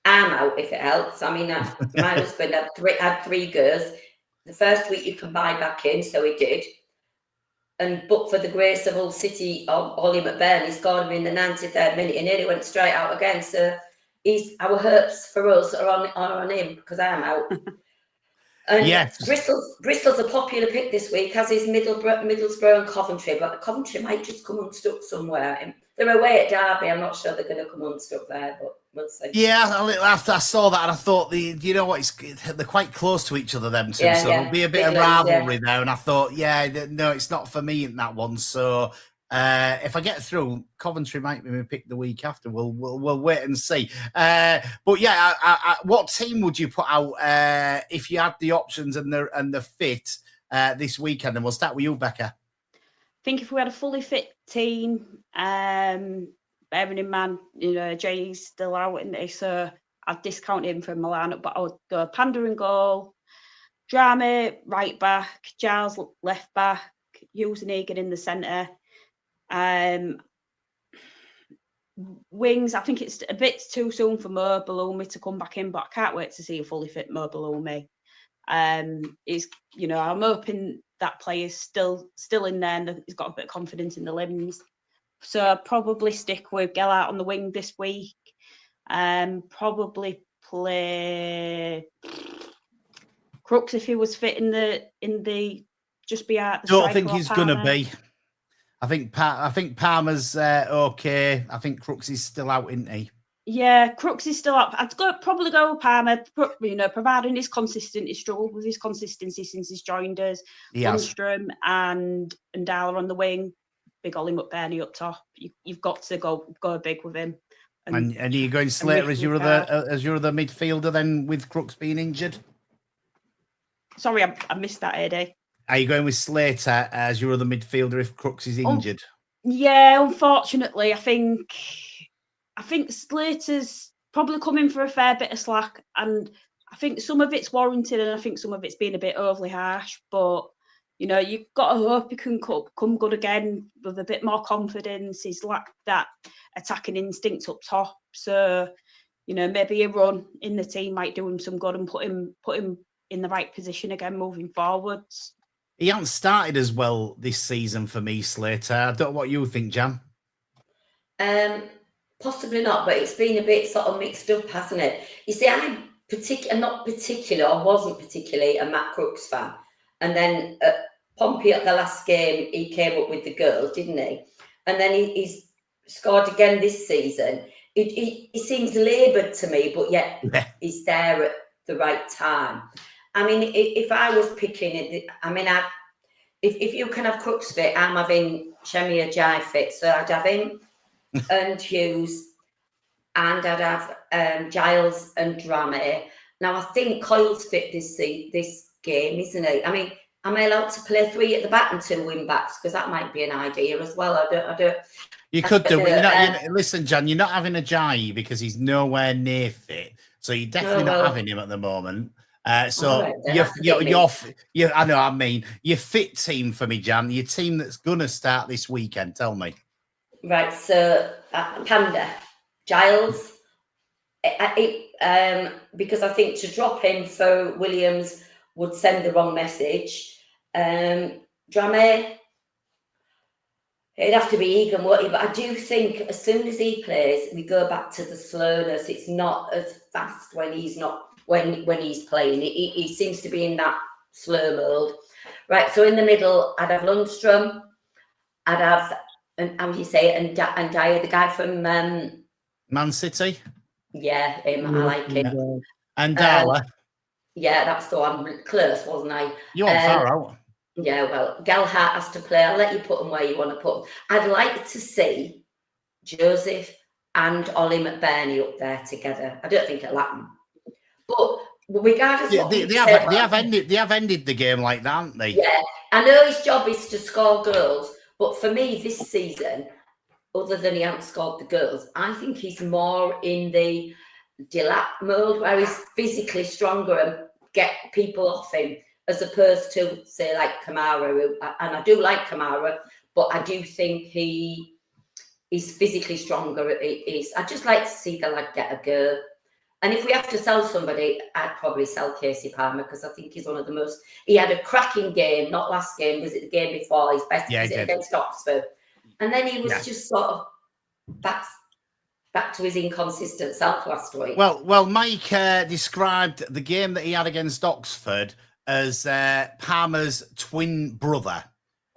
I'm out if it helps. I mean, my husband had 3 goes. The first week you can buy back in, so he did. But for the grace of Hull City, Ollie McBurn, he scored him in the 93rd minute and nearly went straight out again. So our hopes for us are on him, because I'm out. And yes. Bristol's a popular pick this week, as is Middlesbrough and Coventry, but Coventry might just come unstuck somewhere. They're away at Derby. I'm not sure they're going to come unstuck there, but we'll see. Yeah, after I saw that, and I thought, they're quite close to each other, them two, so there'll be a bit of rivalry there. And I thought, no, it's not for me in that one. So if I get through, Coventry might be my pick the week after. We'll wait and see. But yeah, what team would you put out if you had the options and the fit this weekend? And we'll start with you, Becca. I think if we had a fully fit team, bearing in mind, Jay's still out, isn't he? So I'd discount him from my lineup, but I would go Panda in goal, Drama right back, Giles left back, Hughes and Egan in the centre. Wings, I think it's a bit too soon for Mo Balumi to come back in, but I can't wait to see a fully fit Mo Balumi. I'm hoping that player's still in there and he's got a bit of confidence in the limbs. So I'd probably stick with Gellert on the wing this week. Probably play Crooks if he was fit in the just be out. Don't think he's gonna be. I think Palmer's okay. I think Crooks is still out, isn't he? Yeah, Crooks is still up. I'd probably go with Palmer, providing he's consistent. He's struggled with his consistency since he's joined us. Lundstrom and Darla on the wing. Big Ollie McBurney up top. You've got to go big with him. And are you going Slater as your other midfielder then, with Crooks being injured? Sorry, I missed that, AD. Are you going with Slater as your other midfielder if Crooks is injured? Yeah, unfortunately, I think Slater's probably coming for a fair bit of slack, and I think some of it's warranted, and I think some of it's been a bit overly harsh. But You know, you've got to hope he can come good again with a bit more confidence. He's lacked that attacking instinct up top. So, you know, maybe a run in the team might do him some good and put him in the right position again moving forwards. He hasn't started as well this season for me, Slater. I don't know what you think, Jan. Possibly not, but it's been a bit sort of mixed up, hasn't it? You see, I wasn't particularly a Matt Crooks fan. And then Pompey at the last game, he came up with the girls, didn't he? And then he's scored again this season. He seems laboured to me, but yet he's there at the right time. I mean, if I was picking it, I mean, if you can have Crooks fit, I'm having Shemi Ajayi fit. So I'd have him and Hughes, and I'd have Giles and Dramé. Now, I think Coyle's fit this game, isn't he? I mean, am I allowed to play 3 at the back and 2 wing backs? Because that might be an idea as well. I don't. You could do it. Listen, Jan, you're not having Ajayi because he's nowhere near fit. So you're definitely not having him at the moment. So right, I know. I mean, your fit team for me, Jan. Your team that's gonna start this weekend. Tell me. Right. So Panda, Giles. Because I think to drop him for Williams would send the wrong message. Dramé. It'd have to be Egan, wouldn't it? But I do think as soon as he plays, we go back to the slowness. It's not as fast when he's not when he's playing. He seems to be in that slow mode. Right. So in the middle, I'd have Lundstrom. I'd have how do you say it? And Dyer, the guy from Man City. Yeah, him. I like him. And Darla. Yeah, that's the one. Close, wasn't I? You want far out. Yeah, well, Gelhardt has to play. I'll let you put him where you want to put him. I'd like to see Joseph and Ollie McBurney up there together. I don't think it'll happen. But regardless of they have ended the game like that, haven't they? Yeah, I know his job is to score goals, but for me this season, other than he hasn't scored the goals, I think he's more in the Delap mode where he's physically stronger and get people off him, as opposed to, say, like Kamara, and I do like Kamara, but I do think he's physically stronger. I'd just like to see the lad get a go. And if we have to sell somebody, I'd probably sell Casey Palmer, because I think he's one of the most... He had a cracking game, not last game, was it the game before? His best visit against Oxford. And then he was just sort of back to his inconsistent self last week. Well, Mike described the game that he had against Oxford as Palmer's twin brother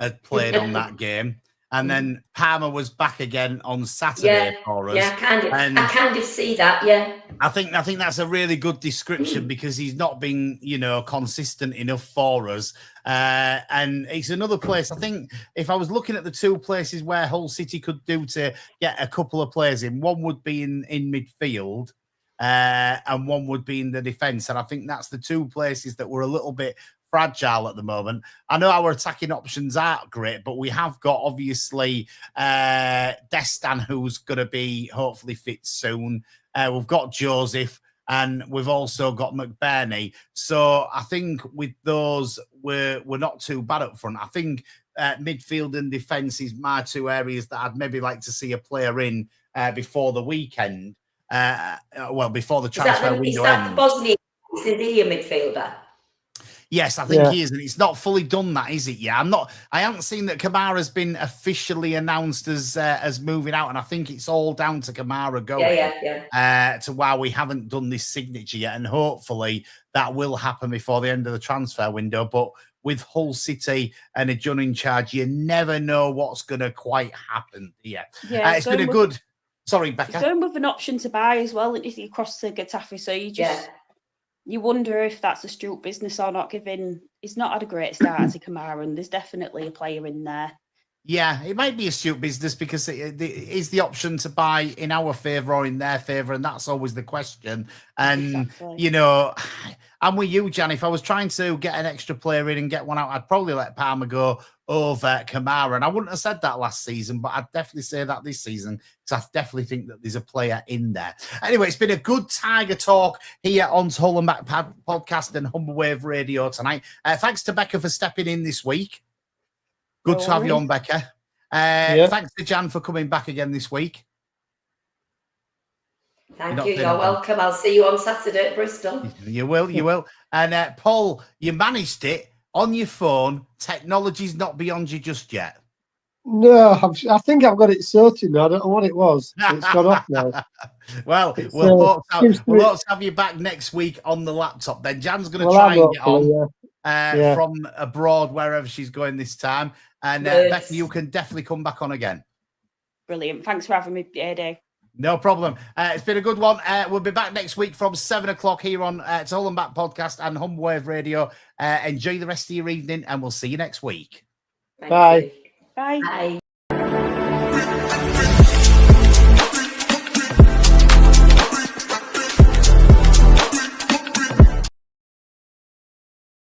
had played on that game. And then Palmer was back again on Saturday for us. Yeah, I kind of see that, yeah. I think that's a really good description because he's not been, consistent enough for us. And it's another place, I think, if I was looking at the 2 places where Hull City could do to get a couple of players in, one would be in midfield and one would be in the defence. And I think that's the 2 places that were a little bit fragile at the moment. I know our attacking options aren't great, but we have got obviously Destan, who's going to be hopefully fit soon. We've got Joseph, and we've also got McBurney. So I think with those, we're not too bad up front. I think midfield and defence is my 2 areas that I'd maybe like to see a player in before the weekend. Before the transfer window ends. Is that Bosnia? Is he a midfielder? Yes, I think he is, and it's not fully done that, is it? Yeah, I haven't seen that Kamara's been officially announced as moving out, and I think it's all down to Kamara going. To why we haven't done this signature yet, and hopefully that will happen before the end of the transfer window. But with Hull City and a Jun in charge, you never know what's going to quite happen. Yeah, it's been a good. Sorry, Becca. Going with an option to buy as well, if you cross the Getafe, so you just. You wonder if that's a Stuart business or not, given he's not had a great start as a Kamara, and there's definitely a player in there. Yeah, it might be a Stuart business because it is the option to buy in our favour or in their favour, and that's always the question. And, exactly. I'm with you, Jan. If I was trying to get an extra player in and get one out, I'd probably let Palmer go over Kamara. And I wouldn't have said that last season, but I'd definitely say that this season because I definitely think that there's a player in there. Anyway, it's been a good Tiger talk here on Hull and Back podcast and Humberwave Radio tonight. Thanks to Becca for stepping in this week. Good to have you on, Becca. Thanks to Jan for coming back again this week. Thank you. You're welcome. I'll see you on Saturday at Bristol. You will. And Paul, you managed it on your phone. Technology's not beyond you just yet. No, I think I've got it sorted now. I don't know what it was. It's gone off now. Well, we'll look to have you back next week on the laptop. Then Jan's going to try and get on from abroad, wherever she's going this time. And Becky, you can definitely come back on again. Brilliant. Thanks for having me, AD. No problem. It's been a good one. We'll be back next week from 7 o'clock here on Hull and Back podcast and Humberwave Radio. Enjoy the rest of your evening, and we'll see you next week. Bye. Bye. Bye.